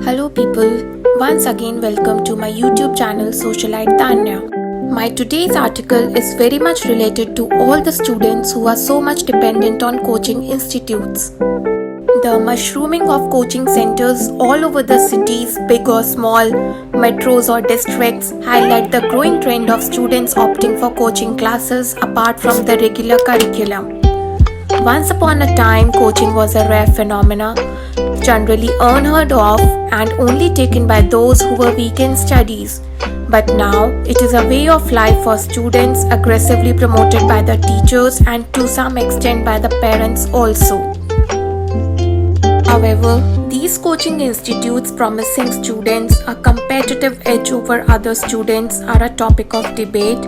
Hello people, once again welcome to my YouTube channel Socialite Tanya. My today's article is very much related to all the students who are so much dependent on coaching institutes. The mushrooming of coaching centers all over the cities, big or small, metros or districts, highlight the growing trend of students opting for coaching classes apart from the regular curriculum. Once upon a time, coaching was a rare phenomena, generally unheard of and only taken by those who were weak in studies. But now, it is a way of life for students, aggressively promoted by the teachers and to some extent by the parents also. However, these coaching institutes promising students a competitive edge over other students are a topic of debate.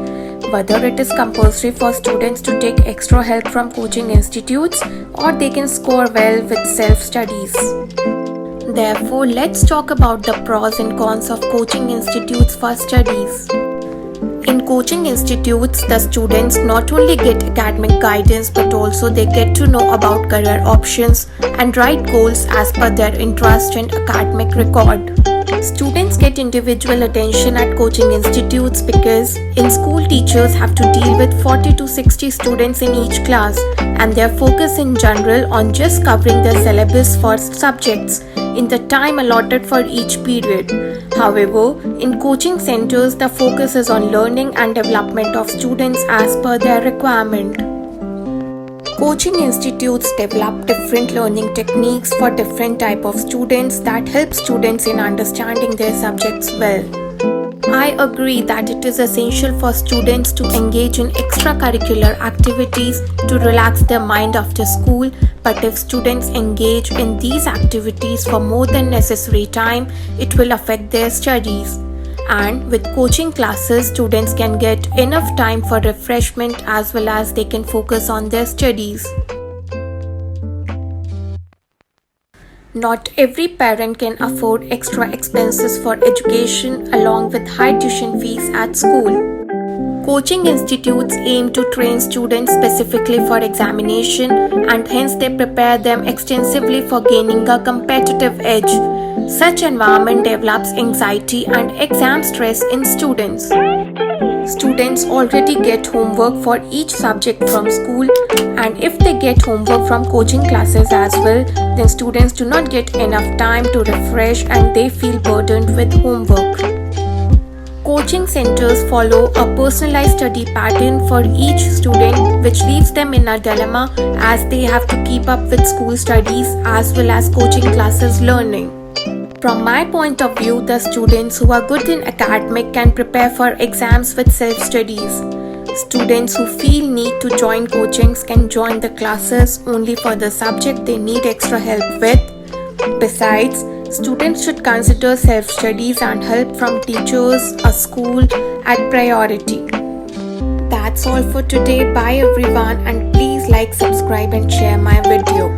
Whether it is compulsory for students to take extra help from coaching institutes or they can score well with self-studies. Therefore, let's talk about the pros and cons of coaching institutes for studies. In coaching institutes, the students not only get academic guidance but also they get to know about career options and write goals as per their interest and academic record. Students get individual attention at coaching institutes because in school teachers have to deal with 40 to 60 students in each class and their focus in general on just covering their syllabus for subjects in the time allotted for each period. However, in coaching centers, the focus is on learning and development of students as per their requirement. Coaching institutes develop different learning techniques for different type of students that help students in understanding their subjects well. I agree that it is essential for students to engage in extracurricular activities to relax their mind after school, but if students engage in these activities for more than necessary time, it will affect their studies. And with coaching classes, students can get enough time for refreshment as well as they can focus on their studies. Not every parent can afford extra expenses for education along with high tuition fees at school. Coaching institutes aim to train students specifically for examination and hence they prepare them extensively for gaining a competitive edge. Such environment develops anxiety and exam stress in students. Students already get homework for each subject from school, and if they get homework from coaching classes as well, then students do not get enough time to refresh and they feel burdened with homework. Coaching centers follow a personalized study pattern for each student, which leaves them in a dilemma as they have to keep up with school studies as well as coaching classes learning. From my point of view, the students who are good in academic can prepare for exams with self-studies. Students who feel need to join coachings can join the classes only for the subject they need extra help with. Besides, students should consider self-studies and help from teachers or school at priority. That's all for today. Bye everyone, and please like, subscribe and share my video.